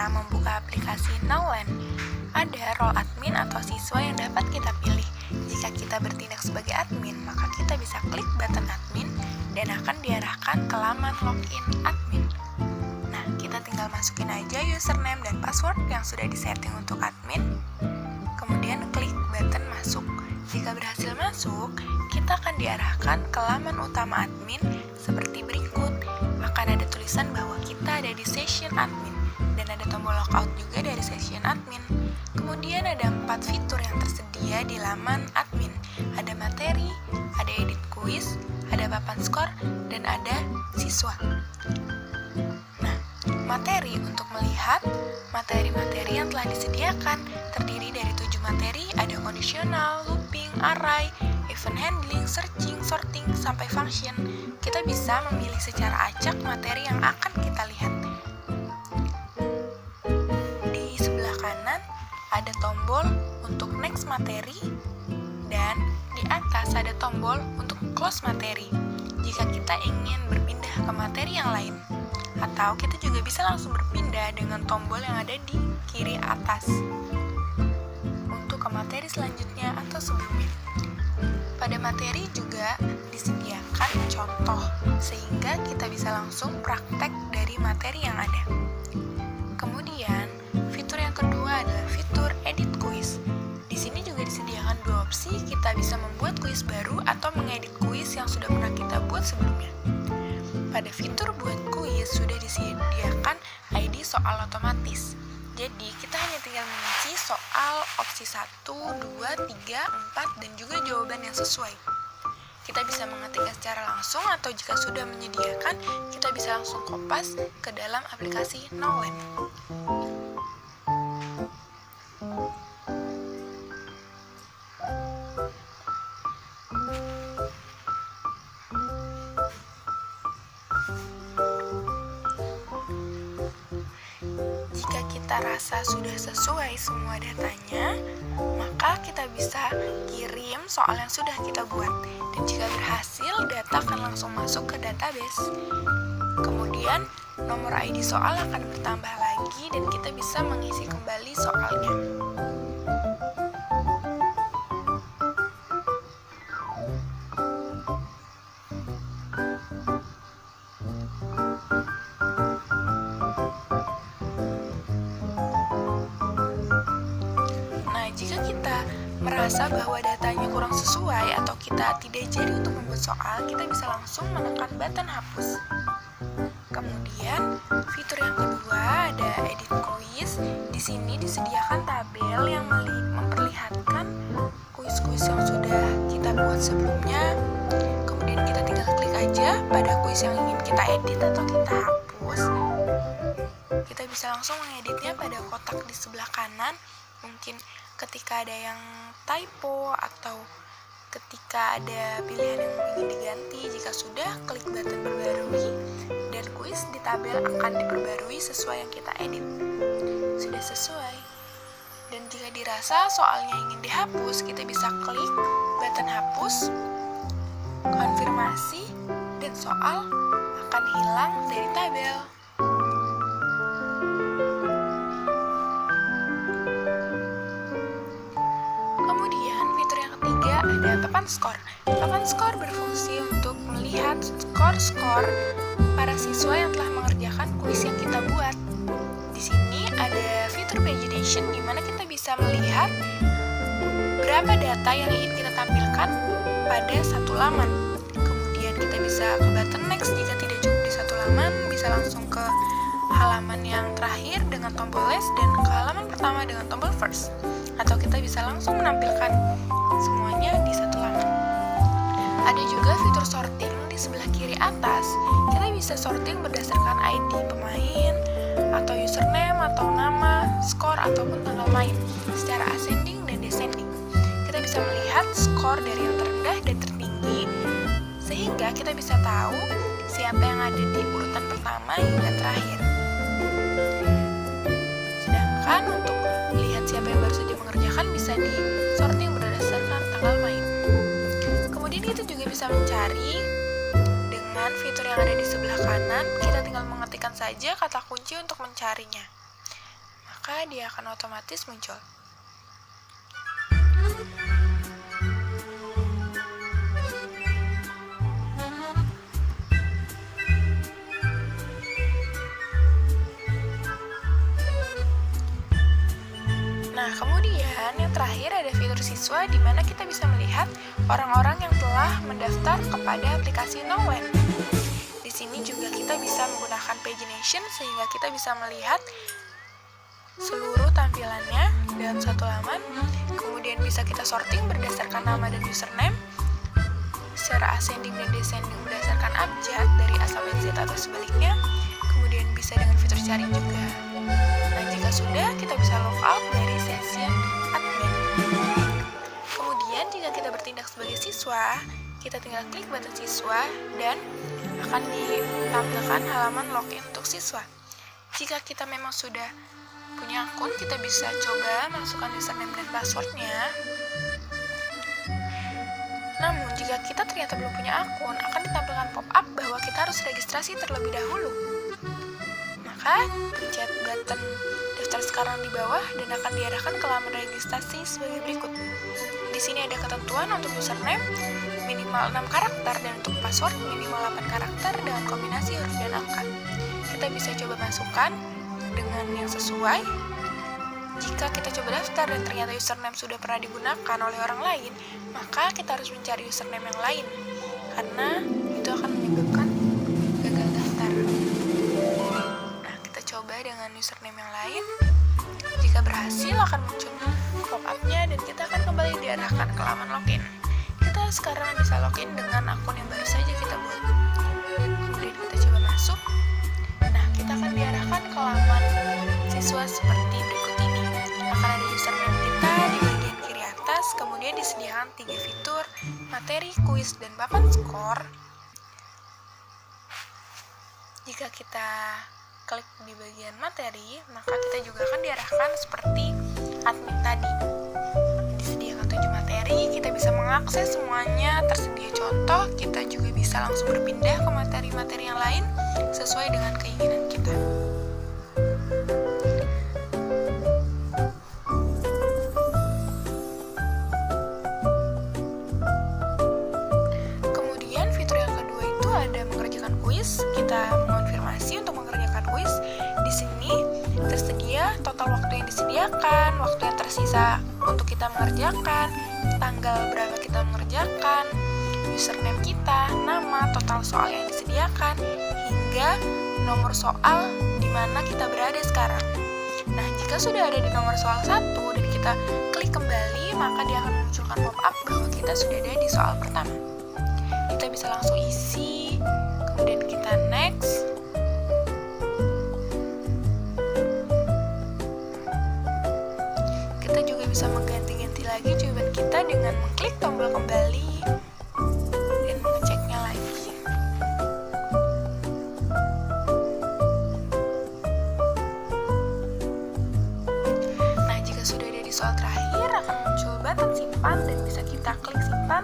kita membuka aplikasi Nowland, ada role admin atau siswa yang dapat kita pilih. Jika kita bertindak sebagai admin, maka kita bisa klik button admin dan akan diarahkan ke laman login admin. Nah, kita tinggal masukin aja username dan password yang sudah disetting untuk admin, kemudian klik button masuk. Jika berhasil masuk, kita akan diarahkan ke laman utama admin seperti berikut. Akan ada tulisan bahwa kita ada di session admin dan ada tombol logout juga dari session admin. Kemudian ada 4 fitur yang tersedia di laman admin. Ada materi, ada edit quiz, ada papan skor, dan ada siswa. Nah, materi untuk melihat materi-materi yang telah disediakan terdiri dari 7 materi, ada kondisional, looping, array, event handling, searching, sorting, sampai function. Kita bisa memilih secara acak materi yang akan kita lihat. Di sebelah kanan ada tombol untuk next materi dan di atas ada tombol untuk close materi jika kita ingin berpindah ke materi yang lain. Atau kita juga bisa langsung berpindah dengan tombol yang ada di kiri atas untuk ke materi selanjutnya atau sebelumnya. Pada materi juga disediakan contoh sehingga kita bisa langsung praktek dari materi yang ada. Kemudian, fitur yang kedua adalah fitur edit quiz. Di sini juga disediakan 2 opsi, kita bisa membuat kuis baru atau mengedit kuis yang sudah pernah kita buat sebelumnya. Pada fitur buat kuis sudah disediakan ID soal otomatis. Jadi, kita hanya tinggal mengisi soal opsi 1, 2, 3, 4, dan juga jawaban yang sesuai. Kita bisa mengetiknya secara langsung atau jika sudah menyediakan, kita bisa langsung kopas ke dalam aplikasi Nowland. Jika kita rasa sudah sesuai semua datanya, maka kita bisa kirim soal yang sudah kita buat. Dan jika berhasil, data akan langsung masuk ke database. Kemudian, nomor ID soal akan bertambah lagi dan kita bisa mengisi kembali soalnya. Jika kita merasa bahwa datanya kurang sesuai atau kita tidak jadi untuk membuat soal, kita bisa langsung menekan button hapus. Kemudian, fitur yang kedua ada edit quiz. Di sini disediakan tabel yang memperlihatkan kuis-kuis yang sudah kita buat sebelumnya. Kemudian kita tinggal klik aja pada kuis yang ingin kita edit atau kita hapus. Kita bisa langsung mengeditnya pada kotak di sebelah kanan. Mungkin ketika ada yang typo atau ketika ada pilihan yang ingin diganti. Jika sudah, klik button perbarui dan kuis di tabel akan diperbarui sesuai yang kita edit. Sudah sesuai. Dan jika dirasa soalnya ingin dihapus, kita bisa klik button hapus, konfirmasi, dan soal akan hilang dari tabel. Ada papan skor. Papan skor berfungsi untuk melihat skor-skor para siswa yang telah mengerjakan kuis yang kita buat. Di sini ada fitur pagination di mana kita bisa melihat berapa data yang ingin kita tampilkan pada satu laman. Kemudian kita bisa ke button next jika tidak cukup di satu laman, bisa langsung ke halaman yang terakhir dengan tombol less dan ke halaman pertama dengan tombol first. Atau kita bisa langsung menampilkan semuanya di satu laman. Ada juga fitur sorting di sebelah kiri atas. Kita bisa sorting berdasarkan ID pemain, atau username, atau nama, skor, ataupun tanggal main, secara ascending dan descending. Kita bisa melihat skor dari yang terendah dan tertinggi, sehingga kita bisa tahu siapa yang ada di urutan pertama hingga terakhir. Sedangkan untuk melihat siapa yang baru saja mengerjakan bisa di sorting berdasarkan tanggal main. Kemudian kita juga bisa mencari dengan fitur yang ada di sebelah kanan. Kita tinggal mengetikkan saja kata kunci untuk mencarinya. maka dia akan otomatis muncul. Nah, kemudian yang terakhir ada fitur siswa di mana kita bisa melihat orang-orang yang telah mendaftar kepada aplikasi Knowland. Di sini juga kita bisa menggunakan pagination sehingga kita bisa melihat seluruh tampilannya dalam satu laman. Kemudian bisa kita sorting berdasarkan nama dan username, secara ascending dan descending berdasarkan abjad dari A sampai Z atau sebaliknya. Kemudian bisa dengan fitur sharing juga. Nah, jika sudah, kita bisa log out dari session admin. Kemudian, jika kita bertindak sebagai siswa, kita tinggal klik button siswa dan akan ditampilkan halaman login untuk siswa. Jika kita memang sudah punya akun, kita bisa coba masukkan username dan passwordnya. Namun, jika kita ternyata belum punya akun, akan ditampilkan pop-up bahwa kita harus registrasi terlebih dahulu. Maka, pencet button daftar sekarang di bawah dan akan diarahkan ke laman registrasi sebagai berikut. Di sini ada ketentuan untuk username minimal 6 karakter dan untuk password minimal 8 karakter dengan kombinasi huruf dan angka. Kita bisa coba masukkan dengan yang sesuai. Jika kita coba daftar dan ternyata username sudah pernah digunakan oleh orang lain, maka kita harus mencari username yang lain, karena itu akan menyebabkan gagal daftar. Nah, kita coba dengan username yang lain. Jika berhasil, akan muncul pop-up-nya dan kita akan kembali diarahkan ke laman login. Kita sekarang bisa login dengan akun yang baru saja kita buat. Kemudian kita coba masuk. Nah, kita akan diarahkan ke laman siswa seperti berikut ini. Akan ada username kita di bagian kiri atas, kemudian disediakan 3 fitur, materi, kuis, dan papan skor. Jika kita klik di bagian materi, maka kita juga akan diarahkan seperti admin tadi. Disediakan 7 materi, kita bisa mengakses semuanya, tersedia contoh, kita juga bisa langsung berpindah ke materi-materi yang lain sesuai dengan keinginan kita. Kemudian fitur yang kedua itu ada mengerjakan kuis. Kita mengonfirmasi untuk mengerjakan kuis. Di sini tersedia total waktu yang disediakan, waktu yang tersisa untuk kita mengerjakan, tanggal berapa kita mengerjakan, username kita, nama, total soal yang disediakan, hingga nomor soal di mana kita berada sekarang. Nah, jika sudah ada di nomor soal 1 dan kita klik kembali, maka dia akan memunculkan pop-up bahwa kita sudah ada di soal pertama. Kita bisa langsung isi, kemudian kita next. Kita juga bisa mengganti-ganti lagi jawaban kita dengan mengklik tombol kembali dan mengeceknya lagi. Nah, jika sudah ada di soal terakhir, akan muncul button simpan dan bisa kita klik simpan.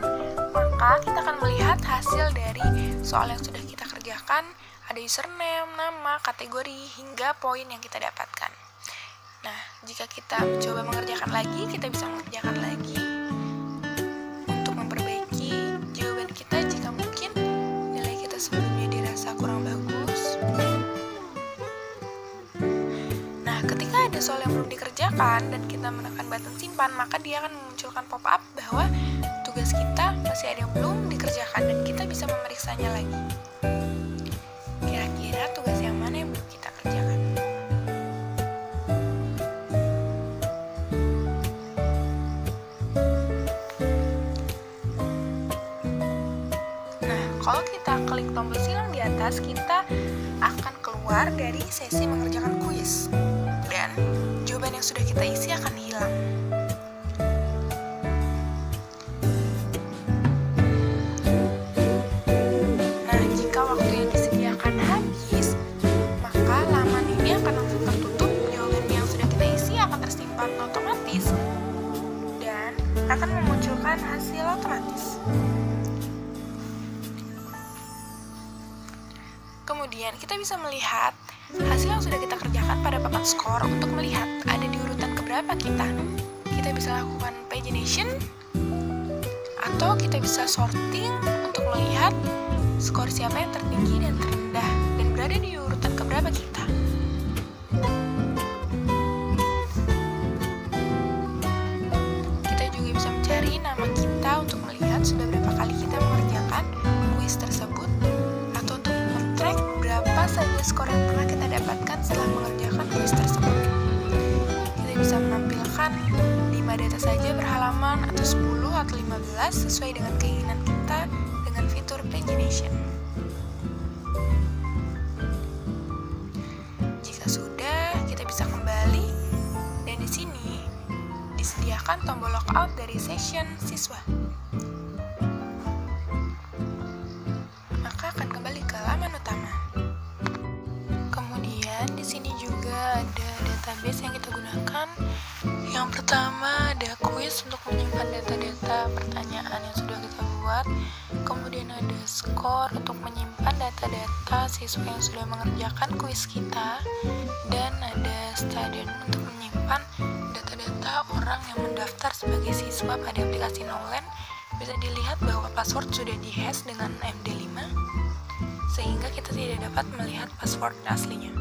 Maka kita akan melihat hasil dari soal yang sudah kita kerjakan. Ada username, nama, kategori, hingga poin yang kita dapatkan. Nah, jika kita mencoba mengerjakan lagi, kita bisa mengerjakan lagi untuk memperbaiki jawaban kita jika mungkin nilai kita sebelumnya dirasa kurang bagus. Nah, ketika ada soal yang belum dikerjakan dan kita menekan button simpan, maka dia akan memunculkan pop-up bahwa tugas kita masih ada yang belum dikerjakan dan kita bisa memeriksanya lagi. Kira-kira tugas yang mana yang belum kita kerjakan? Nah, kalau kita klik tombol silang di atas, kita akan keluar dari sesi mengerjakan kuis dan jawaban yang sudah kita isi akan hilang. Akan memunculkan hasil otomatis. Kemudian kita bisa melihat hasil yang sudah kita kerjakan pada papan skor untuk melihat ada di urutan keberapa kita. Kita bisa lakukan pagination, atau kita bisa sorting untuk melihat skor siapa yang tertinggi dan terendah, dan berada di urutan keberapa kita. Kita juga bisa mencari nama kita untuk melihat sudah berapa kali kita mengerjakan kuis tersebut, atau untuk men-track berapa saja skor yang pernah kita dapatkan setelah mengerjakan kuis tersebut. Kita bisa menampilkan 5 data saja berhalaman, atau 10 atau 15 sesuai dengan keinginan kita dengan fitur pagination. Jika sudah, kita bisa kembali, dan di sini disediakan tombol logout dari session siswa. Maka akan kembali ke laman utama. Kemudian di sini juga ada database yang kita gunakan. Yang pertama ada kuis untuk menyimpan data-data pertanyaan yang sudah kita buat. Kemudian ada skor untuk menyimpan data-data siswa yang sudah mengerjakan kuis kita. Dan ada student untuk menyimpan data-data orang yang mendaftar sebagai siswa pada aplikasi Knowland. Bisa dilihat bahwa password sudah dihash dengan MD5, sehingga kita tidak dapat melihat password aslinya.